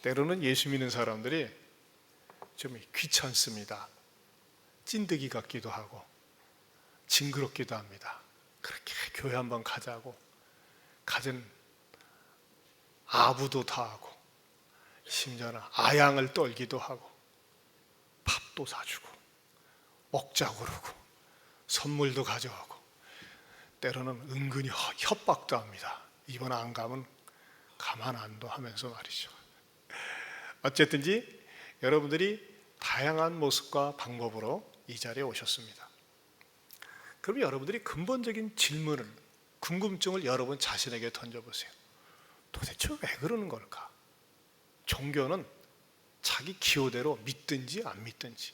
때로는 예수 믿는 사람들이 좀 귀찮습니다. 찐득이 같기도 하고 징그럽기도 합니다. 그렇게 교회 한번 가자고 가진 아부도 다 하고 심지어는 아양을 떨기도 하고 밥도 사주고 먹자고 그러고 선물도 가져가고 때로는 은근히 협박도 합니다. 이번 안 가면 가만 안 둬 하면서 말이죠. 어쨌든지 여러분들이 다양한 모습과 방법으로 이 자리에 오셨습니다. 그럼 여러분들이 근본적인 질문을, 궁금증을 여러분 자신에게 던져보세요. 도대체 왜 그러는 걸까? 종교는 자기 기호대로 믿든지 안 믿든지,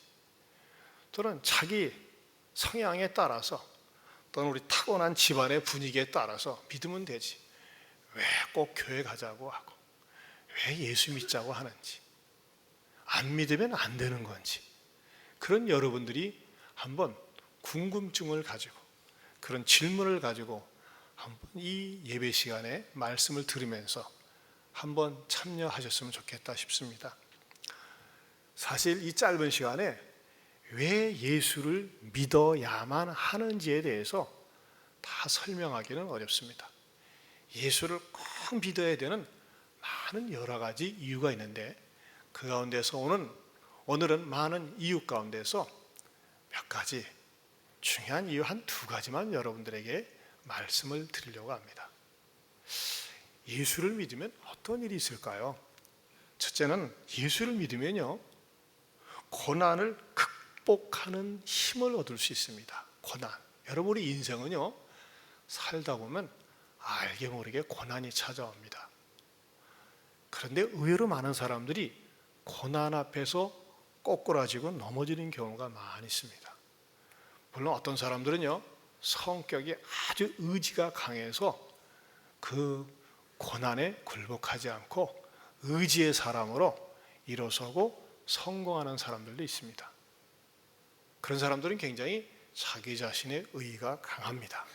또는 자기 성향에 따라서, 또는 우리 타고난 집안의 분위기에 따라서 믿으면 되지, 왜 꼭 교회 가자고 하고 왜 예수 믿자고 하는지, 안 믿으면 안 되는 건지, 그런 여러분들이 한번 궁금증을 가지고 그런 질문을 가지고 한번 이 예배 시간에 말씀을 들으면서 한번 참여하셨으면 좋겠다 싶습니다. 사실 이 짧은 시간에 왜 예수를 믿어야만 하는지에 대해서 다 설명하기는 어렵습니다. 예수를 꼭 믿어야 되는 많은 여러 가지 이유가 있는데, 그 가운데서 오늘은 많은 이유 가운데서 몇 가지 중요한 이유 한 두 가지만 여러분들에게 말씀을 드리려고 합니다. 예수를 믿으면 어떤 일이 있을까요? 첫째는 예수를 믿으면요, 고난을 극복하는 힘을 얻을 수 있습니다. 고난. 여러분의 인생은요, 살다 보면 알게 모르게 고난이 찾아옵니다. 그런데 의외로 많은 사람들이 고난 앞에서 꼬꾸라지고 넘어지는 경우가 많이 있습니다. 물론 어떤 사람들은요, 성격이 아주 의지가 강해서 그 고난에 굴복하지 않고 의지의 사람으로 일어서고 성공하는 사람들도 있습니다. 그런 사람들은 굉장히 자기 자신의 의의가 강합니다.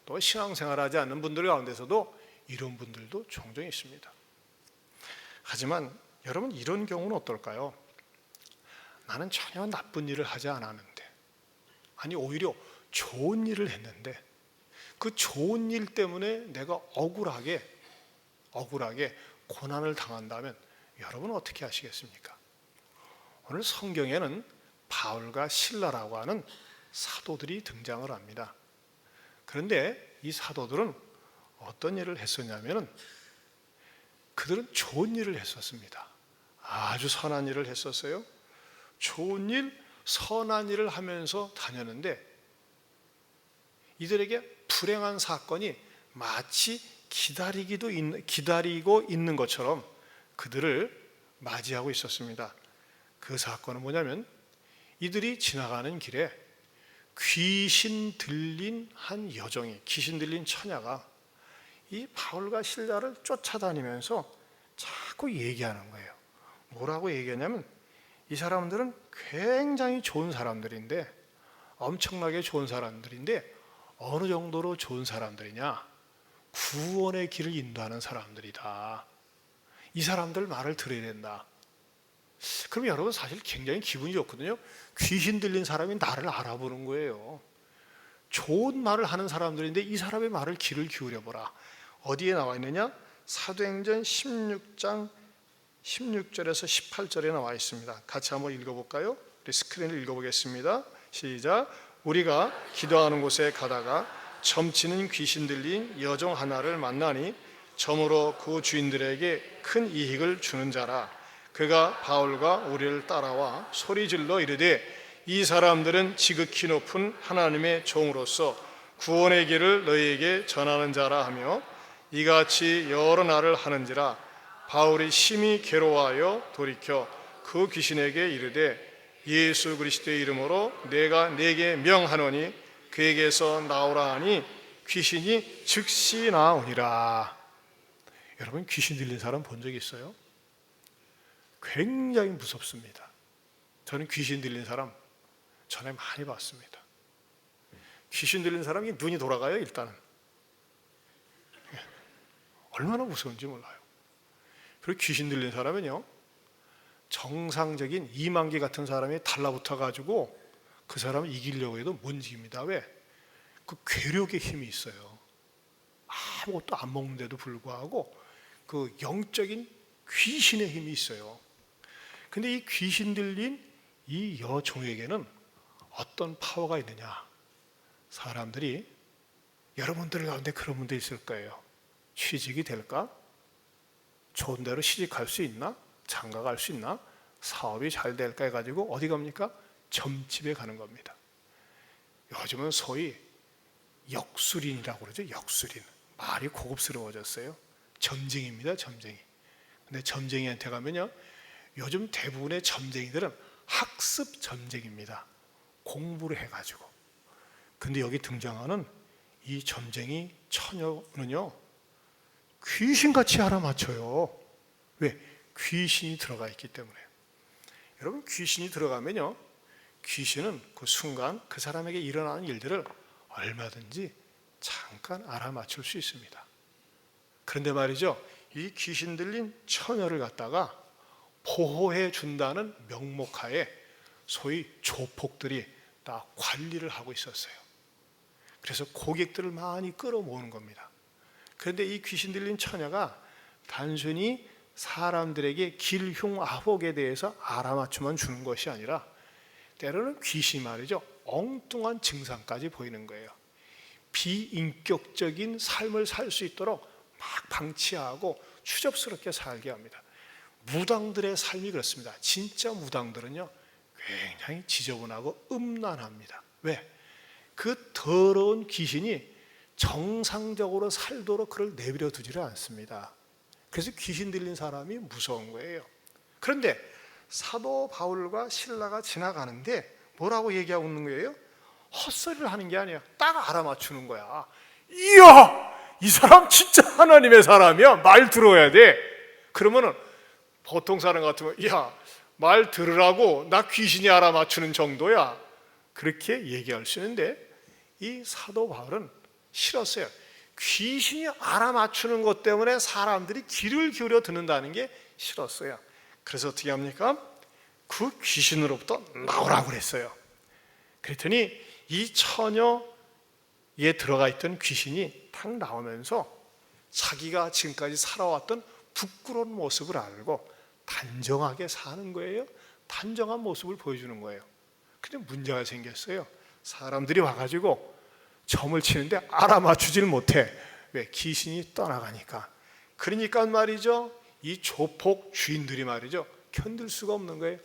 또 신앙생활하지 않는 분들 가운데서도 이런 분들도 종종 있습니다. 하지만 여러분, 이런 경우는 어떨까요? 나는 전혀 나쁜 일을 하지 않았는데, 아니 오히려 좋은 일을 했는데 그 좋은 일 때문에 내가 억울하게 고난을 당한다면 여러분은 어떻게 하시겠습니까? 오늘 성경에는 바울과 실라라고 하는 사도들이 등장을 합니다. 그런데 이 사도들은 어떤 일을 했었냐면 그들은 좋은 일을 했었습니다. 아주 선한 일을 했었어요. 좋은 일, 선한 일을 하면서 다녔는데 이들에게 불행한 사건이 마치 기다리고 있는 것처럼 그들을 맞이하고 있었습니다. 그 사건은 뭐냐면 이들이 지나가는 길에 귀신 들린 한 여종이, 귀신 들린 처녀가 이 바울과 실라를 쫓아다니면서 자꾸 얘기하는 거예요. 뭐라고 얘기하냐면 이 사람들은 굉장히 좋은 사람들인데, 엄청나게 좋은 사람들인데 어느 정도로 좋은 사람들이냐? 구원의 길을 인도하는 사람들이다. 이 사람들 말을 들어야 된다. 그럼 여러분 사실 굉장히 기분이 좋거든요. 귀신 들린 사람이 나를 알아보는 거예요. 좋은 말을 하는 사람들인데 이 사람의 말을 귀를 기울여보라. 어디에 나와 있느냐? 사도행전 16장 16절에서 18절에 나와 있습니다. 같이 한번 읽어볼까요? 우리 스크린을 읽어보겠습니다. 시작. 우리가 기도하는 곳에 가다가 점치는 귀신 들린 여종 하나를 만나니 점으로 그 주인들에게 큰 이익을 주는 자라. 그가 바울과 우리를 따라와 소리질러 이르되 이 사람들은 지극히 높은 하나님의 종으로서 구원의 길을 너희에게 전하는 자라 하며 이같이 여러 날을 하는지라. 바울이 심히 괴로워하여 돌이켜 그 귀신에게 이르되 예수 그리스도의 이름으로 내가 네게 명하노니 그에게서 나오라 하니 귀신이 즉시 나오니라. 여러분, 귀신 들린 사람 본 적 있어요? 굉장히 무섭습니다. 저는 귀신 들린 사람 전에 많이 봤습니다. 귀신 들린 사람이 눈이 돌아가요. 일단은 얼마나 무서운지 몰라요. 그리고 귀신 들린 사람은요, 정상적인 이만기 같은 사람이 달라붙어 가지고 그 사람을 이기려고 해도 못 이깁니다. 왜? 그 괴력의 힘이 있어요. 아무것도 안 먹는데도 불구하고 그 영적인 귀신의 힘이 있어요. 근데 이 귀신 들린 이 여종에게는 어떤 파워가 있느냐? 사람들이 여러분들 가운데 그런 분도 있을 거예요. 취직이 될까? 좋은 데로 시집갈 수 있나? 장가 갈 수 있나? 사업이 잘 될까 해가지고 어디 갑니까? 점집에 가는 겁니다. 요즘은 소위 역술인이라고 그러죠. 역술인. 말이 고급스러워졌어요. 점쟁이입니다. 점쟁이. 근데 점쟁이한테 가면요, 요즘 대부분의 점쟁이들은 학습 점쟁이입니다. 공부를 해가지고. 근데 여기 등장하는 이 점쟁이 처녀는요, 귀신같이 알아맞혀요. 왜? 귀신이 들어가 있기 때문에. 여러분, 귀신이 들어가면요, 귀신은 그 순간 그 사람에게 일어나는 일들을 얼마든지 잠깐 알아맞힐 수 있습니다. 그런데 말이죠, 이 귀신 들린 처녀를 갖다가 보호해 준다는 명목하에 소위 조폭들이 다 관리를 하고 있었어요. 그래서 고객들을 많이 끌어모으는 겁니다. 그런데 이 귀신 들린 처녀가 단순히 사람들에게 길흉아복에 대해서 알아맞춤만 주는 것이 아니라 때로는 귀신이 말이죠, 엉뚱한 증상까지 보이는 거예요. 비인격적인 삶을 살 수 있도록 막 방치하고 추접스럽게 살게 합니다. 무당들의 삶이 그렇습니다. 진짜 무당들은요, 굉장히 지저분하고 음란합니다. 왜? 그 더러운 귀신이 정상적으로 살도록 그를 내버려 두지를 않습니다. 그래서 귀신 들린 사람이 무서운 거예요. 그런데 사도 바울과 실라가 지나가는데 뭐라고 얘기하고 있는 거예요? 헛소리를 하는 게 아니야. 딱 알아맞추는 거야. 이야, 이 사람 진짜 하나님의 사람이야. 말 들어야 돼. 그러면은 보통 사람 같으면, 야, 말 들으라고, 나 귀신이 알아맞추는 정도야. 그렇게 얘기할 수 있는데 이 사도 바울은 싫었어요. 귀신이 알아맞추는 것 때문에 사람들이 귀를 기울여 듣는다는 게 싫었어요. 그래서 어떻게 합니까? 그 귀신으로부터 나오라고 그랬어요. 그랬더니 이 처녀에 들어가 있던 귀신이 탁 나오면서 자기가 지금까지 살아왔던 부끄러운 모습을 알고 단정하게 사는 거예요. 단정한 모습을 보여주는 거예요. 근데 문제가 생겼어요. 사람들이 와가지고 점을 치는데 알아맞추질 못해. 왜? 귀신이 떠나가니까. 그러니까 말이죠, 이 조폭 주인들이 말이죠, 견딜 수가 없는 거예요.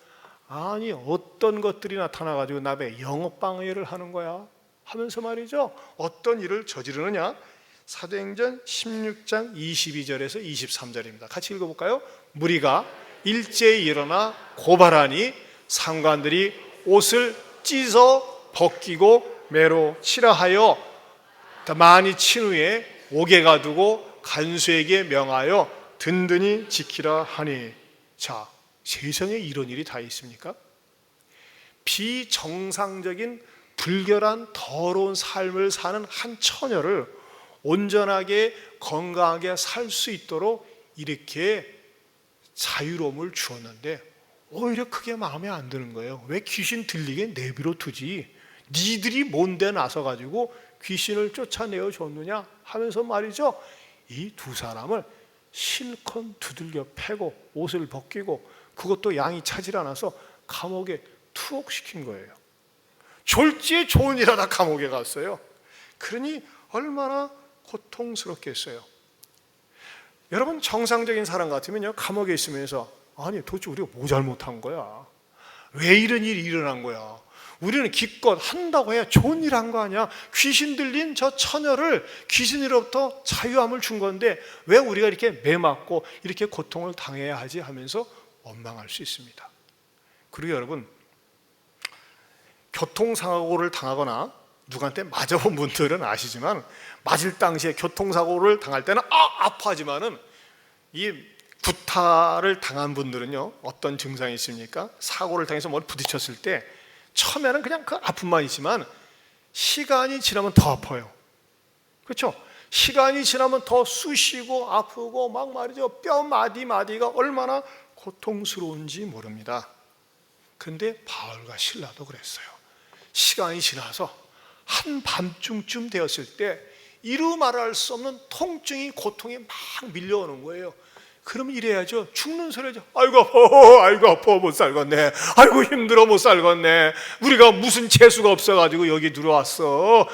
아니, 어떤 것들이 나타나가지고 나에 영업방해를 하는 거야 하면서 말이죠, 어떤 일을 저지르느냐. 사도행전 16장 22절에서 23절입니다. 같이 읽어볼까요? 무리가 일제히 일어나 고발하니 상관들이 옷을 찢어 벗기고 매로 치라 하여 많이 친 후에 옥에 가두고 간수에게 명하여 든든히 지키라 하니. 자, 세상에 이런 일이 다 있습니까? 비정상적인 불결한 더러운 삶을 사는 한 처녀를 온전하게 건강하게 살 수 있도록 이렇게 자유로움을 주었는데 오히려 그게 마음에 안 드는 거예요. 왜 귀신 들리게 내버려 두지? 니들이 뭔데 나서가지고 귀신을 쫓아내어 줬느냐 하면서 말이죠, 이 두 사람을 실컷 두들겨 패고 옷을 벗기고 그것도 양이 차질 않아서 감옥에 투옥시킨 거예요. 졸지에 좋은 일 하다 감옥에 갔어요. 그러니 얼마나 고통스럽겠어요. 여러분, 정상적인 사람 같으면요, 감옥에 있으면서 아니, 도대체 우리가 뭐 잘못한 거야? 왜 이런 일이 일어난 거야? 우리는 기껏 한다고 해야 좋은 일 한 거 아니야? 귀신 들린 저 처녀를 귀신으로부터 자유함을 준 건데 왜 우리가 이렇게 매맞고 이렇게 고통을 당해야 하지 하면서 원망할 수 있습니다. 그리고 여러분, 교통사고를 당하거나 누구한테 맞아본 분들은 아시지만 맞을 당시에 교통사고를 당할 때는 아파하지만은 이 구타를 당한 분들은요, 어떤 증상이 있습니까? 사고를 당해서 뭘 부딪혔을 때 처음에는 그냥 그 아픔만 있지만 시간이 지나면 더 아파요. 그렇죠? 시간이 지나면 더 쑤시고 아프고 막 말이죠. 뼈 마디마디가 얼마나 고통스러운지 모릅니다. 그런데 바울과 실라도 그랬어요. 시간이 지나서 한밤중쯤 되었을 때 이루 말할 수 없는 통증이, 고통이 막 밀려오는 거예요. 그러면 이래야죠. 죽는 소리죠. 아이고 아파, 아이고 아파, 못 살겠네. 아이고 힘들어, 못 살겠네. 우리가 무슨 재수가 없어가지고 여기 들어왔어.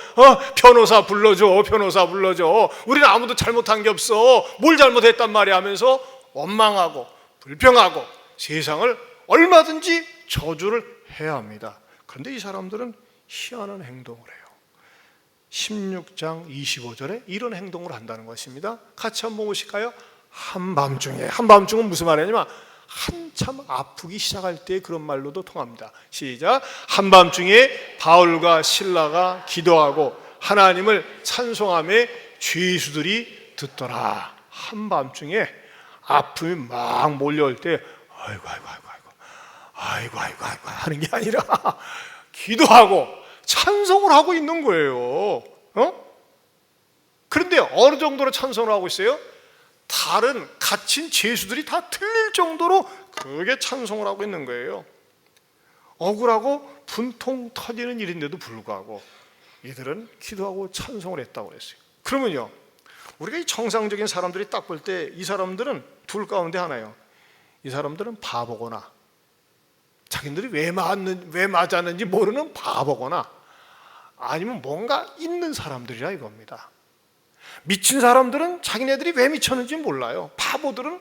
변호사 불러줘, 변호사 불러줘. 우리는 아무도 잘못한 게 없어. 뭘 잘못했단 말이야 하면서 원망하고 불평하고 세상을 얼마든지 저주를 해야 합니다. 그런데 이 사람들은 희한한 행동을 해요. 16장 25절에 이런 행동을 한다는 것입니다. 같이 한번 보실까요? 한밤중에, 한밤중은 무슨 말이냐면 한참 아프기 시작할 때 그런 말로도 통합니다. 시작. 한밤중에 바울과 실라가 기도하고 하나님을 찬송하며 죄수들이 듣더라. 한밤중에 아픔이 막 몰려올 때 아이고 하는 게 아니라 기도하고 찬송을 하고 있는 거예요. 그런데 어느 정도로 찬송을 하고 있어요? 다른 갇힌 죄수들이 다 틀릴 정도로 그게 찬송을 하고 있는 거예요. 억울하고 분통 터지는 일인데도 불구하고 이들은 기도하고 찬송을 했다고 그랬어요. 그러면요, 우리가 이 정상적인 사람들이 딱 볼 때 이 사람들은 둘 가운데 하나예요. 이 사람들은 바보거나 자기들이 왜 맞았는지 모르는 바보거나 아니면 뭔가 있는 사람들이라 이겁니다. 미친 사람들은 자기네들이 왜 미쳤는지 몰라요. 바보들은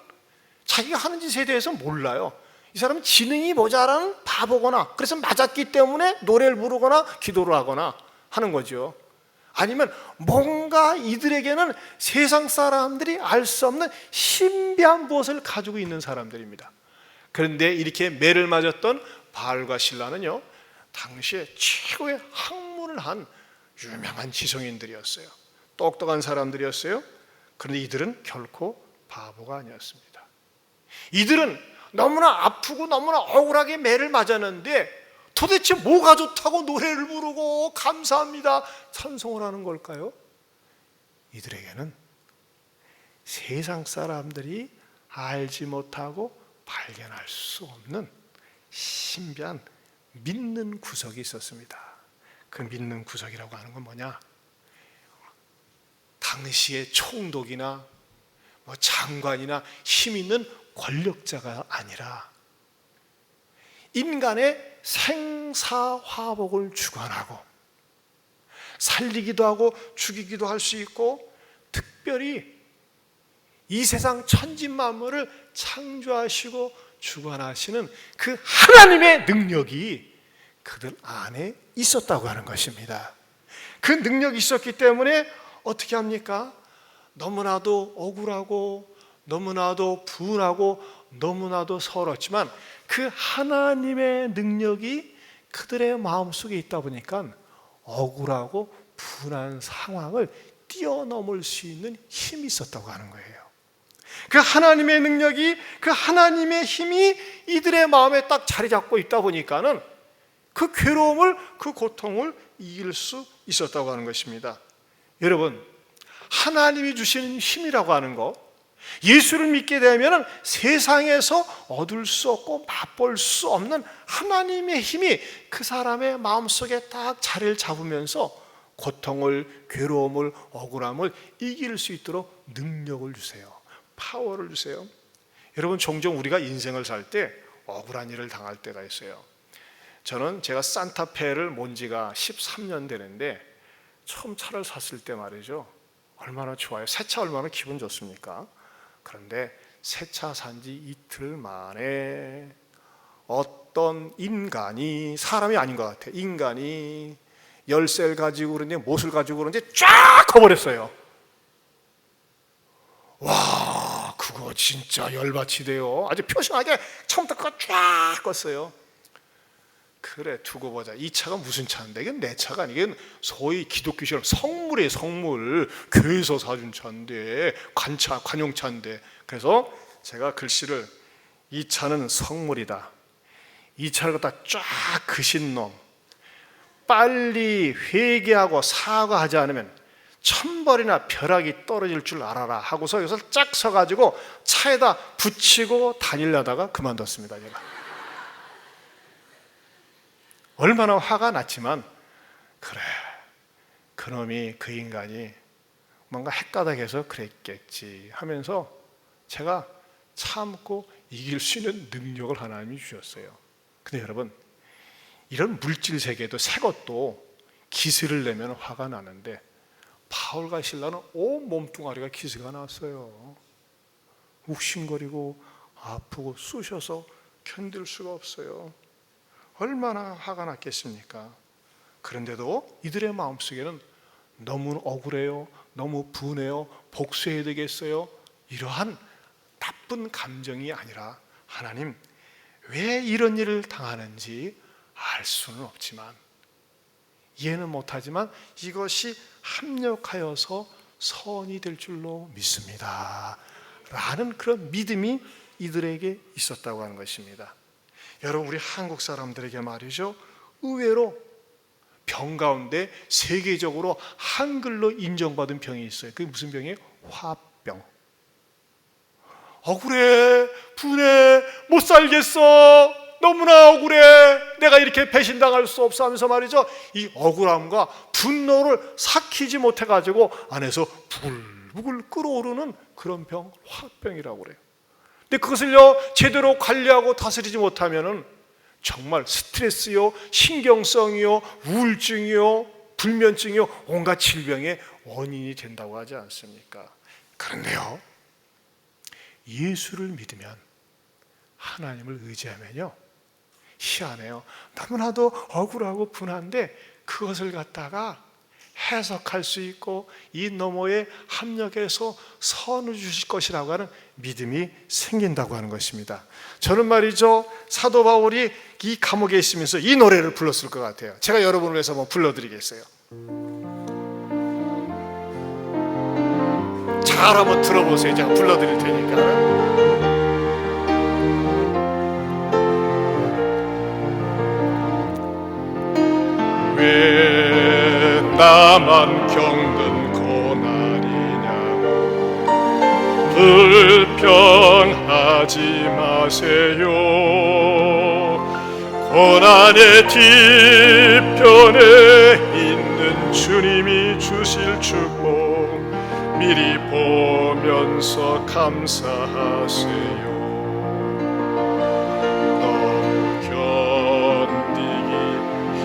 자기가 하는 짓에 대해서 몰라요. 이 사람은 지능이 모자라는 바보거나 그래서 맞았기 때문에 노래를 부르거나 기도를 하거나 하는 거죠. 아니면 뭔가 이들에게는 세상 사람들이 알 수 없는 신비한 무엇을 가지고 있는 사람들입니다. 그런데 이렇게 매를 맞았던 바울과 실라는요, 당시에 최고의 학문을 한 유명한 지성인들이었어요. 똑똑한 사람들이었어요. 그런데 이들은 결코 바보가 아니었습니다. 이들은 너무나 아프고 너무나 억울하게 매를 맞았는데 도대체 뭐가 좋다고 노래를 부르고 감사합니다 찬송을 하는 걸까요? 이들에게는 세상 사람들이 알지 못하고 발견할 수 없는 신비한 믿는 구석이 있었습니다. 그 믿는 구석이라고 하는 건 뭐냐? 당시의 총독이나 장관이나 힘 있는 권력자가 아니라 인간의 생사화복을 주관하고 살리기도 하고 죽이기도 할 수 있고 특별히 이 세상 천지만물을 창조하시고 주관하시는 그 하나님의 능력이 그들 안에 있었다고 하는 것입니다. 그 능력이 있었기 때문에 어떻게 합니까? 너무나도 억울하고 너무나도 분하고 너무나도 서럽지만 그 하나님의 능력이 그들의 마음속에 있다 보니까 억울하고 분한 상황을 뛰어넘을 수 있는 힘이 있었다고 하는 거예요. 그 하나님의 능력이, 그 하나님의 힘이 이들의 마음에 딱 자리 잡고 있다 보니까는 그 괴로움을, 그 고통을 이길 수 있었다고 하는 것입니다. 여러분, 하나님이 주시는 힘이라고 하는 거, 예수를 믿게 되면 세상에서 얻을 수 없고 맛볼 수 없는 하나님의 힘이 그 사람의 마음속에 딱 자리를 잡으면서 고통을, 괴로움을, 억울함을 이길 수 있도록 능력을 주세요. 파워를 주세요. 여러분, 종종 우리가 인생을 살 때 억울한 일을 당할 때가 있어요. 저는 제가 산타페를 몬 지가 13년 되는데 처음 차를 샀을 때 말이죠, 얼마나 좋아요. 새 차 얼마나 기분 좋습니까? 그런데 새 차 산 지 이틀 만에 어떤 인간이, 사람이 아닌 것 같아요, 인간이 열쇠를 가지고 그런지 못을 가지고 그런지 쫙 커버렸어요. 와, 그거 진짜 열받이 돼요. 아주 표시하게 처음부터 그거 쫙 껐어요. 그래, 두고 보자. 이 차가 무슨 차인데? 이건 내 차가 아니고 소위 기독교처럼 성물이에요. 성물. 교회에서 사준 차인데, 관차, 관용차인데. 그래서 제가 글씨를, 이 차는 성물이다, 이 차를 갖다 쫙 그신 놈, 빨리 회개하고 사과하지 않으면 천벌이나 벼락이 떨어질 줄 알아라 하고서 여기서 쫙 서가지고 차에다 붙이고 다니려다가 그만뒀습니다. 제가 얼마나 화가 났지만, 그래, 그놈이, 그 인간이 뭔가 헷가닥해서 그랬겠지 하면서 제가 참고 이길 수 있는 능력을 하나님이 주셨어요. 근데 여러분, 이런 물질 세계도 새 것도 기세를 내면 화가 나는데 바울과 실라는 온 몸뚱아리가 기세가 났어요. 욱신거리고 아프고 쑤셔서 견딜 수가 없어요. 얼마나 화가 났겠습니까? 그런데도 이들의 마음속에는 너무 억울해요, 너무 분해요, 복수해야 되겠어요, 이러한 나쁜 감정이 아니라, 하나님, 왜 이런 일을 당하는지 알 수는 없지만, 이해는 못하지만 이것이 합력하여서 선이 될 줄로 믿습니다 라는 그런 믿음이 이들에게 있었다고 하는 것입니다. 여러분, 우리 한국 사람들에게 말이죠, 의외로 병 가운데 세계적으로 한글로 인정받은 병이 있어요. 그게 무슨 병이에요? 화병. 억울해, 분해, 못 살겠어, 너무나 억울해, 내가 이렇게 배신당할 수 없어 하면서 말이죠, 이 억울함과 분노를 삭히지 못해가지고 안에서 부글부글 끓어오르는 그런 병, 화병이라고 그래요. 근데 그것을요 제대로 관리하고 다스리지 못하면은 정말 스트레스요, 신경성이요, 우울증이요, 불면증이요, 온갖 질병의 원인이 된다고 하지 않습니까? 그런데요, 예수를 믿으면, 하나님을 의지하면요, 희한해요. 너무나도 억울하고 분한데 그것을 갖다가 해석할 수 있고 이 너머에 합력해서 선을 주실 것이라고 하는 믿음이 생긴다고 하는 것입니다. 저는 말이죠, 사도 바울이 이 감옥에 있으면서 이 노래를 불렀을 것 같아요. 제가 여러분을 위해서 한번 불러드리겠어요. 잘 한번 들어보세요. 제가 불러드릴 테니까. 왜 나만 겪는 고난이냐고 불평하지 마세요. 고난의 뒤편에 있는 주님이 주실 축복 미리 보면서 감사하세요.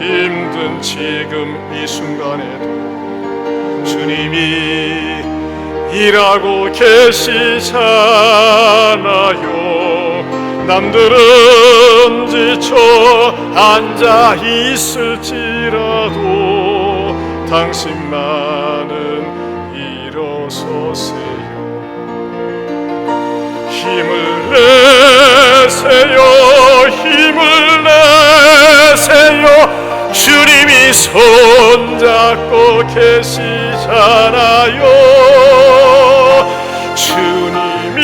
힘든 지금 이 순간에도 주님이 일하고 계시잖아요. 남들은 지쳐 앉아 있을지라도 당신만은 일어서세요. 힘을 내세요. 힘을 내세요. 주님이 손잡고 계시잖아요. 주님이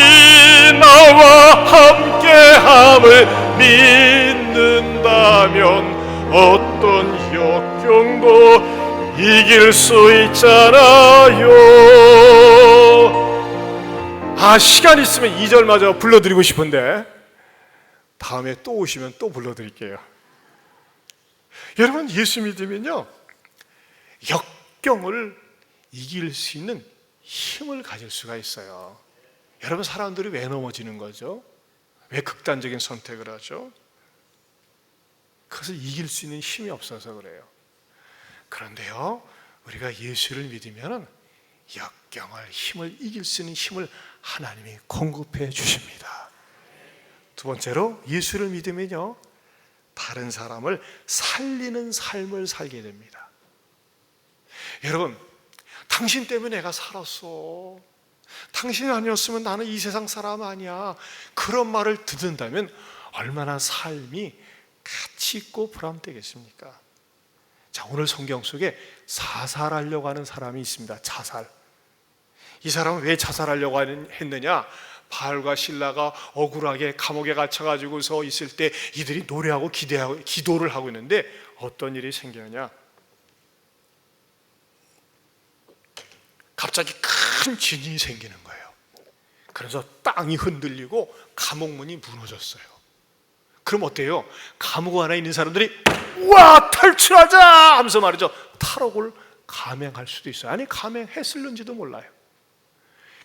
나와 함께함을 믿는다면 어떤 역경도 이길 수 있잖아요. 시간 있으면 2절마저 불러드리고 싶은데 다음에 또 오시면 또 불러드릴게요. 여러분, 예수 믿으면요 역경을 이길 수 있는 힘을 가질 수가 있어요. 여러분, 사람들이 왜 넘어지는 거죠? 왜 극단적인 선택을 하죠? 그것을 이길 수 있는 힘이 없어서 그래요. 그런데요, 우리가 예수를 믿으면 역경을, 힘을 이길 수 있는 힘을 하나님이 공급해 주십니다. 두 번째로, 예수를 믿으면요 다른 사람을 살리는 삶을 살게 됩니다. 여러분, 당신 때문에 내가 살았어, 당신이 아니었으면 나는 이 세상 사람 아니야, 그런 말을 듣는다면 얼마나 삶이 가치 있고 보람되겠습니까? 자, 오늘 성경 속에 자살하려고 하는 사람이 있습니다. 자살. 이 사람은 왜 자살하려고 했느냐? 바울과 실라가 억울하게 감옥에 갇혀가지고서 있을 때 이들이 노래하고 기도를 하고 있는데 어떤 일이 생겼냐? 갑자기 큰 진이 생기는 거예요. 그래서 땅이 흔들리고 감옥문이 무너졌어요. 그럼 어때요? 감옥 안에 있는 사람들이 우와 탈출하자 하면서 말이죠, 탈옥을 감행할 수도 있어요. 아니 감행했을는지도 몰라요.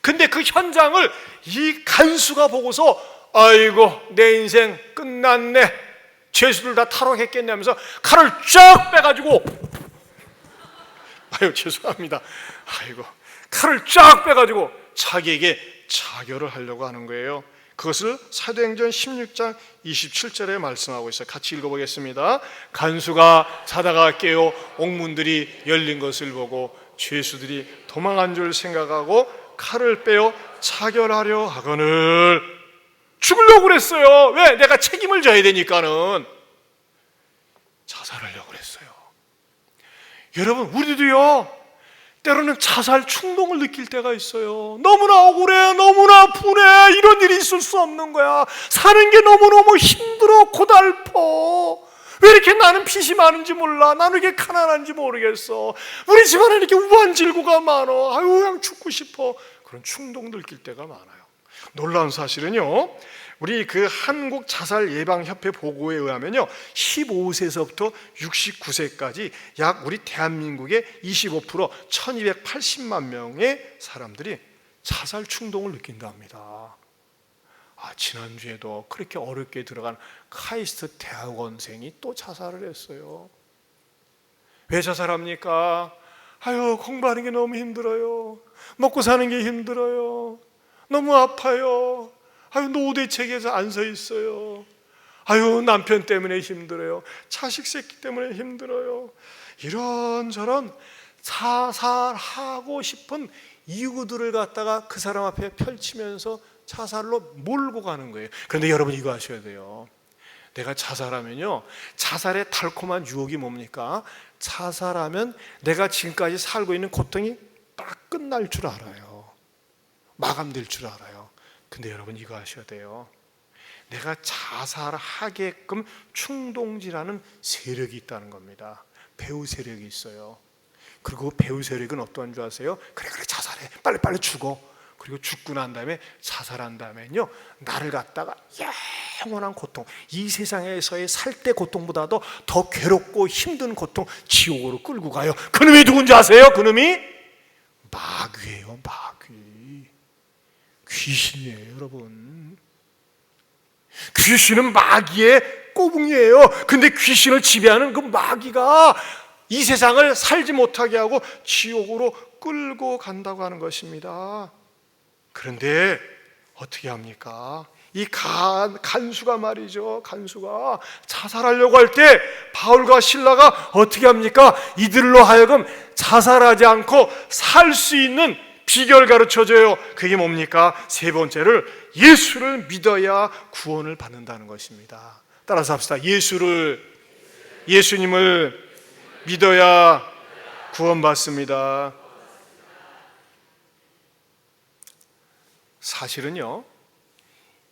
근데 그 현장을 이 간수가 보고서 아이고 내 인생 끝났네, 죄수들 다 탈옥했겠네 하면서 칼을 쫙 빼가지고 아유 죄송합니다, 아이고 칼을 쫙 빼가지고 자기에게 자결을 하려고 하는 거예요. 그것을 사도행전 16장 27절에 말씀하고 있어요. 같이 읽어보겠습니다. 간수가 자다가 깨어 옥문들이 열린 것을 보고 죄수들이 도망한 줄 생각하고 칼을 빼어 자결하려 하거늘 죽으려고 그랬어요. 왜? 내가 책임을 져야 되니까는 자살하려고 그랬어요. 여러분 우리도요 때로는 자살 충동을 느낄 때가 있어요. 너무나 억울해, 너무나 분해, 이런 일이 있을 수 없는 거야. 사는 게 너무너무 힘들어, 고달퍼. 왜 이렇게 나는 빚이 많은지 몰라, 나는 왜 이렇게 가난한지 모르겠어, 우리 집안에 이렇게 우한질구가 많어, 아유 그냥 죽고 싶어. 그런 충동 느낄 때가 많아요. 놀라운 사실은요, 우리 그 한국 자살 예방 협회 보고에 의하면요 15세에서부터 69세까지 약 우리 대한민국의 25% 1280만 명의 사람들이 자살 충동을 느낀다 합니다. 지난주에도 그렇게 어렵게 들어간 카이스트 대학원생이 또 자살을 했어요. 왜 자살합니까? 아유 공부하는 게 너무 힘들어요, 먹고 사는 게 힘들어요, 너무 아파요, 아유 노대책에서 안 서 있어요, 아유 남편 때문에 힘들어요, 자식 새끼 때문에 힘들어요. 이런저런 자살하고 싶은 이유들을 갖다가 그 사람 앞에 펼치면서 자살로 몰고 가는 거예요. 그런데 여러분 이거 아셔야 돼요. 내가 자살하면요, 자살의 달콤한 유혹이 뭡니까? 자살하면 내가 지금까지 살고 있는 고통이 딱 끝날 줄 알아요. 마감될 줄 알아요. 근데 여러분 이거 아셔야 돼요. 내가 자살하게끔 충동질하는 세력이 있다는 겁니다. 배후 세력이 있어요. 그리고 배후 세력은 어떠한 줄 아세요? 그래 자살해, 빨리 죽어. 그리고 죽고 난 다음에 자살한 다음에는요 나를 갖다가 영원한 고통, 이 세상에서의 살 때 고통보다도 더 괴롭고 힘든 고통, 지옥으로 끌고 가요. 그놈이 누군지 아세요? 그놈이 마귀예요. 마귀, 귀신이에요. 여러분, 귀신은 마귀의 꼬붕이에요. 근데 귀신을 지배하는 그 마귀가 이 세상을 살지 못하게 하고 지옥으로 끌고 간다고 하는 것입니다. 그런데 어떻게 합니까? 이 간수가 말이죠, 간수가 자살하려고 할 때 바울과 실라가 어떻게 합니까? 이들로 하여금 자살하지 않고 살 수 있는 비결 가르쳐줘요. 그게 뭡니까? 세 번째를 예수를 믿어야 구원을 받는다는 것입니다. 따라서 합시다. 예수님을 믿어야 구원받습니다. 사실은요,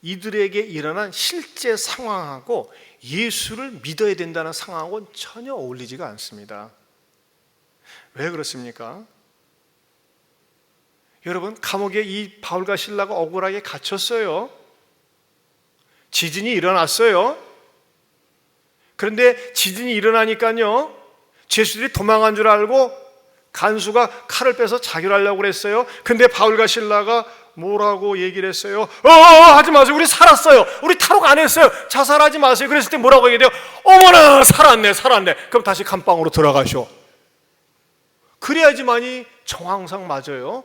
이들에게 일어난 실제 상황하고 예수를 믿어야 된다는 상황하고는 전혀 어울리지가 않습니다. 왜 그렇습니까? 여러분, 감옥에 이 바울과 실라가 억울하게 갇혔어요. 지진이 일어났어요. 그런데 지진이 일어나니까요, 죄수들이 도망한 줄 알고 간수가 칼을 빼서 자결하려고 그랬어요. 근데 바울과 실라가 뭐라고 얘기를 했어요? 하지 마세요. 우리 살았어요. 우리 탈옥 안 했어요. 자살하지 마세요. 그랬을 때 뭐라고 얘기해요? 어머나, 살았네. 그럼 다시 감방으로 들어가시오. 그래야지만이 정황상 맞아요.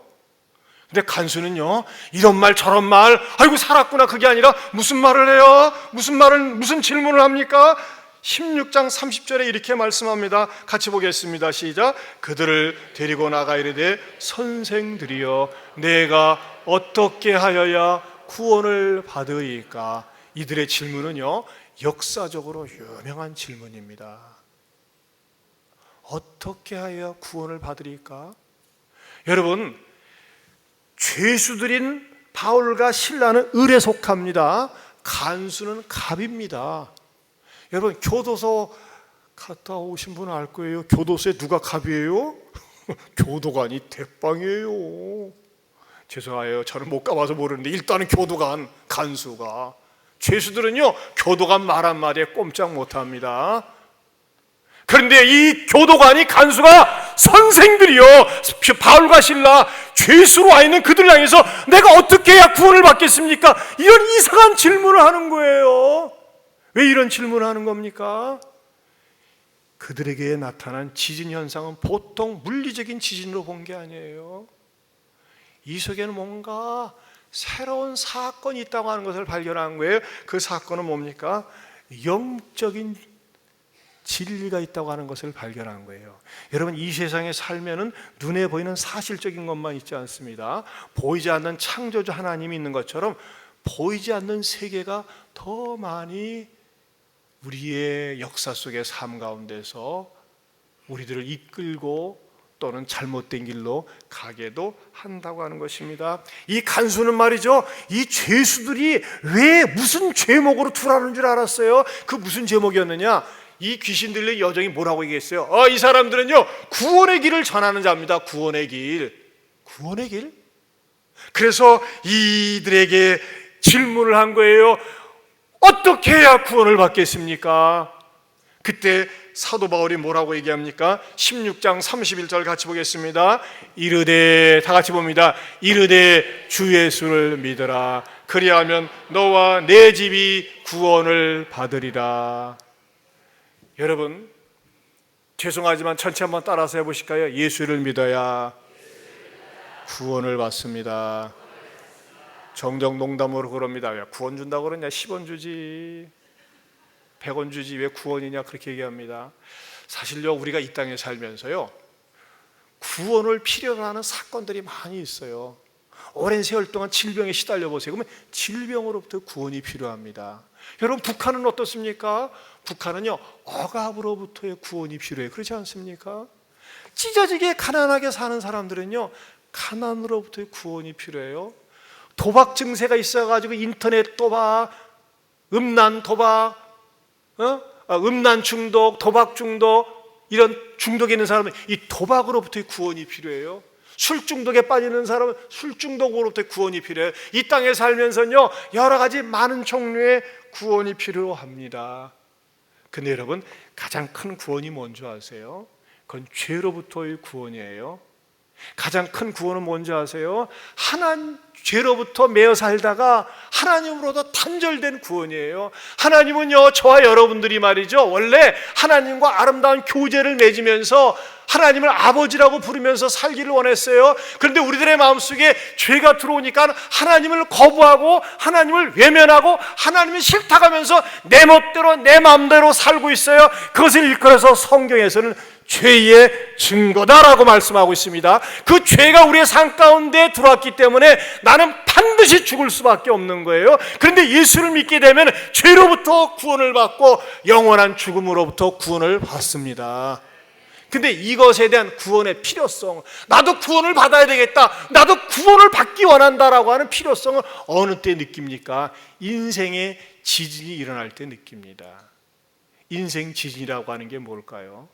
근데 간수는요, 이런 말 저런 말, 아이고 살았구나, 그게 아니라 무슨 말을 해요? 무슨 질문을 합니까? 16장 30절에 이렇게 말씀합니다. 같이 보겠습니다. 시작. 그들을 데리고 나가 이르되 선생들이여, 내가 어떻게 하여야 구원을 받으리까? 이들의 질문은요, 역사적으로 유명한 질문입니다. 어떻게 하여야 구원을 받으리까? 여러분, 죄수들인 바울과 실라는 을에 속합니다. 간수는 갑입니다. 여러분, 교도소 갔다 오신 분은 알 거예요. 교도소에 누가 갑이에요? 교도관이 대빵이에요. 죄송해요. 저는 못 가봐서 모르는데 일단은 교도관, 간수가. 죄수들은요 교도관 말 한마디에 꼼짝 못합니다. 그런데 이 교도관이, 간수가 선생들이요, 바울과 실라, 죄수로 와 있는 그들을 향해서 내가 어떻게 해야 구원을 받겠습니까? 이런 이상한 질문을 하는 거예요. 왜 이런 질문을 하는 겁니까? 그들에게 나타난 지진 현상은 보통 물리적인 지진으로 본 게 아니에요. 이 속에는 뭔가 새로운 사건이 있다고 하는 것을 발견한 거예요. 그 사건은 뭡니까? 영적인 진리가 있다고 하는 것을 발견한 거예요. 여러분, 이 세상에 살면은 눈에 보이는 사실적인 것만 있지 않습니다. 보이지 않는 창조주 하나님이 있는 것처럼 보이지 않는 세계가 더 많이 우리의 역사 속의 삶 가운데서 우리들을 이끌고 또는 잘못된 길로 가게도 한다고 하는 것입니다. 이 간수는 말이죠, 이 죄수들이 왜 무슨 죄목으로 투라는 줄 알았어요? 그 무슨 제목이었느냐? 이 귀신 들린 여정이 뭐라고 얘기했어요? 이 사람들은요 구원의 길을 전하는 자입니다. 구원의 길. 구원의 길? 그래서 이들에게 질문을 한 거예요. 어떻게 해야 구원을 받겠습니까? 그때 사도 바울이 뭐라고 얘기합니까? 16장 31절 같이 보겠습니다. 이르되, 다 같이 봅니다. 이르되 주 예수를 믿으라. 그리하면 너와 내 집이 구원을 받으리라. 여러분, 죄송하지만 전체 한번 따라서 해보실까요? 예수를 믿어야 구원을 받습니다. 정정 농담으로 그럽니다. 왜 구원 준다고 그러냐? 10원 주지, 100원 주지, 왜 구원이냐? 그렇게 얘기합니다. 사실요, 우리가 이 땅에 살면서요 구원을 필요로 하는 사건들이 많이 있어요. 오랜 세월 동안 질병에 시달려 보세요. 그러면 질병으로부터 구원이 필요합니다. 여러분, 북한은 어떻습니까? 북한은요 억압으로부터의 구원이 필요해요. 그렇지 않습니까? 찢어지게 가난하게 사는 사람들은요 가난으로부터의 구원이 필요해요. 도박 증세가 있어가지고 인터넷 도박, 음란 도박, 음란 중독, 도박 중독, 이런 중독에 있는 사람은 이 도박으로부터의 구원이 필요해요. 술 중독에 빠지는 사람은 술 중독으로부터의 구원이 필요해요. 이 땅에 살면서요 여러 가지 많은 종류의 구원이 필요합니다. 근데 여러분, 가장 큰 구원이 뭔지 아세요? 그건 죄로부터의 구원이에요. 가장 큰 구원은 뭔지 아세요? 죄로부터 매여 살다가 하나님으로부터 단절된 구원이에요. 하나님은요 저와 여러분들이 말이죠 원래 하나님과 아름다운 교제를 맺으면서 하나님을 아버지라고 부르면서 살기를 원했어요. 그런데 우리들의 마음속에 죄가 들어오니까 하나님을 거부하고 하나님을 외면하고 하나님이 싫다고 하면서 내 멋대로 내 마음대로 살고 있어요. 그것을 일컬어서 성경에서는 죄의 증거다라고 말씀하고 있습니다. 그 죄가 우리의 삶 가운데 들어왔기 때문에 나는 반드시 죽을 수밖에 없는 거예요. 그런데 예수를 믿게 되면 죄로부터 구원을 받고 영원한 죽음으로부터 구원을 받습니다. 근데 이것에 대한 구원의 필요성, 나도 구원을 받아야 되겠다, 나도 구원을 받기 원한다라고 하는 필요성을 어느 때 느낍니까? 인생의 지진이 일어날 때 느낍니다. 인생 지진이라고 하는 게 뭘까요?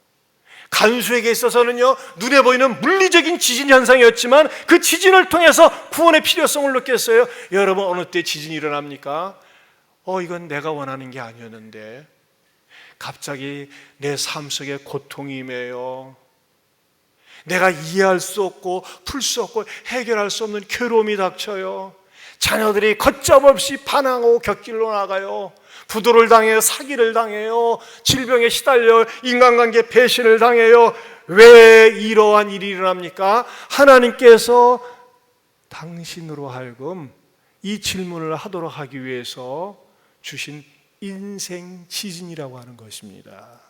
간수에게 있어서는요 눈에 보이는 물리적인 지진 현상이었지만 그 지진을 통해서 구원의 필요성을 느꼈어요. 여러분, 어느 때 지진이 일어납니까? 이건 내가 원하는 게 아니었는데 갑자기 내 삶 속에 고통이 임해요. 내가 이해할 수 없고 풀 수 없고 해결할 수 없는 괴로움이 닥쳐요. 자녀들이 걷잡없이 반항하고 곁길로 나가요. 부도를 당해요. 사기를 당해요. 질병에 시달려 인간관계 배신을 당해요. 왜 이러한 일이 일어납니까? 하나님께서 당신으로 하여금 이 질문을 하도록 하기 위해서 주신 인생 지진이라고 하는 것입니다.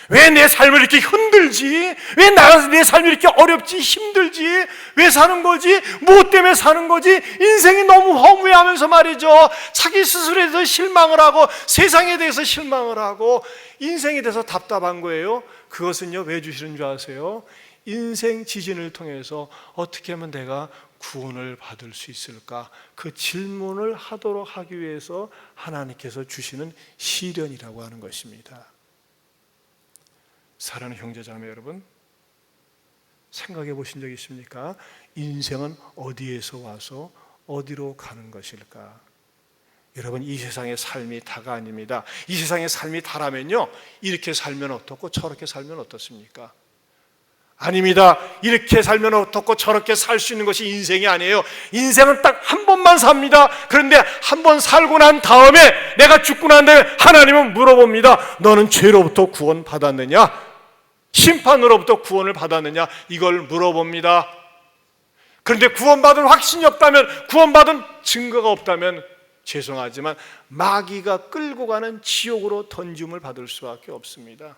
왜 내 삶을 이렇게 흔들지? 왜 내 삶이 이렇게 어렵지, 힘들지? 왜 사는 거지? 무엇 때문에 사는 거지? 인생이 너무 허무해하면서 말이죠 자기 스스로에 대해서 실망을 하고 세상에 대해서 실망을 하고 인생에 대해서 답답한 거예요. 그것은요 왜 주시는 줄 아세요? 인생 지진을 통해서 어떻게 하면 내가 구원을 받을 수 있을까? 그 질문을 하도록 하기 위해서 하나님께서 주시는 시련이라고 하는 것입니다. 사랑하는 형제자매 여러분, 생각해 보신 적 있습니까? 인생은 어디에서 와서 어디로 가는 것일까? 여러분, 이 세상의 삶이 다가 아닙니다. 이 세상의 삶이 다라면요, 이렇게 살면 어떻고 저렇게 살면 어떻습니까? 아닙니다. 이렇게 살면 어떻고 저렇게 살 수 있는 것이 인생이 아니에요. 인생은 딱 한 번만 삽니다. 그런데 한 번 살고 난 다음에, 내가 죽고 난 다음에 하나님은 물어봅니다. 너는 죄로부터 구원 받았느냐? 심판으로부터 구원을 받았느냐? 이걸 물어봅니다. 그런데 구원받은 확신이 없다면, 구원받은 증거가 없다면 죄송하지만 마귀가 끌고 가는 지옥으로 던짐을 받을 수밖에 없습니다.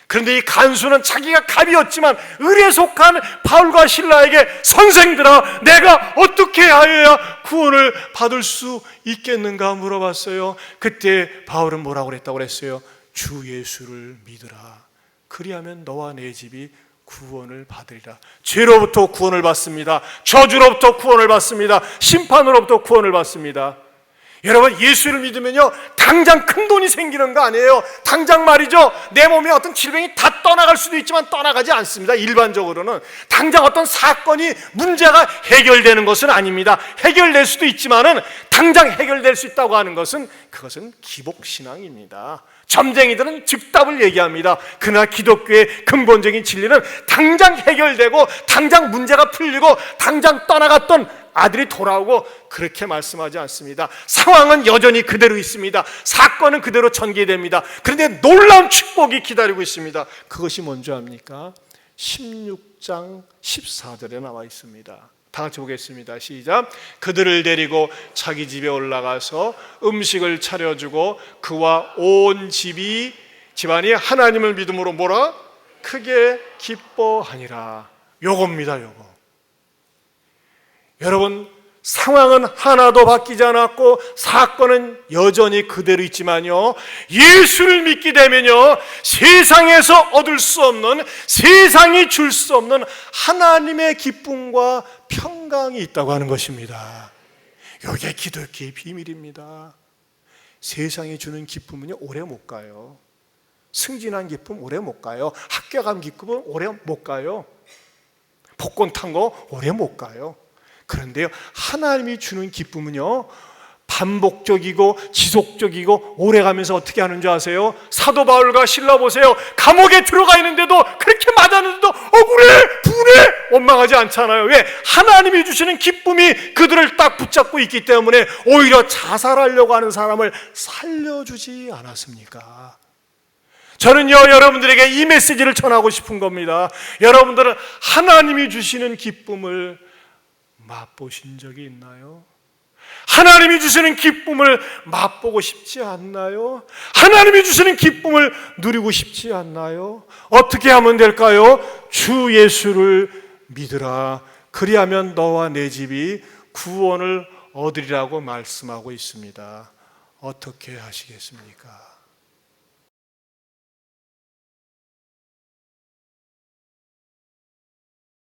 그런데 이 간수는 자기가 갑이었지만 을에 속한 바울과 실라에게, 선생들아, 내가 어떻게 하여야 구원을 받을 수 있겠는가 물어봤어요. 그때 바울은 뭐라고 그랬다고 그랬어요? 주 예수를 믿으라. 그리하면 너와 내 집이 구원을 받으리라. 죄로부터 구원을 받습니다. 저주로부터 구원을 받습니다. 심판으로부터 구원을 받습니다. 여러분, 예수를 믿으면요, 당장 큰 돈이 생기는 거 아니에요. 당장 말이죠, 내 몸에 어떤 질병이 다 떠나갈 수도 있지만 떠나가지 않습니다. 일반적으로는 당장 어떤 사건이, 문제가 해결되는 것은 아닙니다. 해결될 수도 있지만은 당장 해결될 수 있다고 하는 것은, 그것은 기복신앙입니다. 점쟁이들은 즉답을 얘기합니다. 그러나 기독교의 근본적인 진리는 당장 해결되고, 당장 문제가 풀리고, 당장 떠나갔던 아들이 돌아오고, 그렇게 말씀하지 않습니다. 상황은 여전히 그대로 있습니다. 사건은 그대로 전개됩니다. 그런데 놀라운 축복이 기다리고 있습니다. 그것이 뭔지 압니까? 16장 14절에 나와 있습니다. 다 같이 보겠습니다. 시작. 그들을 데리고 자기 집에 올라가서 음식을 차려주고 그와 온 집안이 하나님을 믿음으로 뭐라? 크게 기뻐하니라. 요겁니다. 요거. 여러분, 상황은 하나도 바뀌지 않았고 사건은 여전히 그대로 있지만요, 예수를 믿게 되면요, 세상에서 얻을 수 없는, 세상이 줄 수 없는 하나님의 기쁨과 평강이 있다고 하는 것입니다. 이게 기독교의 비밀입니다. 세상이 주는 기쁨은요, 오래 못 가요. 승진한 기쁨 오래 못 가요. 합격한 기쁨은 오래 못 가요. 복권 탄 거 오래 못 가요. 그런데요, 하나님이 주는 기쁨은요, 반복적이고 지속적이고 오래가면서 어떻게 하는 줄 아세요? 사도 바울과 실라 보세요. 감옥에 들어가 있는데도, 그렇게 맞았는데도 억울해, 분해, 원망하지 않잖아요. 왜? 하나님이 주시는 기쁨이 그들을 딱 붙잡고 있기 때문에 오히려 자살하려고 하는 사람을 살려주지 않았습니까? 저는요, 여러분들에게 이 메시지를 전하고 싶은 겁니다. 여러분들은 하나님이 주시는 기쁨을 맛보신 적이 있나요? 하나님이 주시는 기쁨을 맛보고 싶지 않나요? 하나님이 주시는 기쁨을 누리고 싶지 않나요? 어떻게 하면 될까요? 주 예수를 믿으라. 그리하면 너와 내 집이 구원을 얻으리라고 말씀하고 있습니다. 어떻게 하시겠습니까?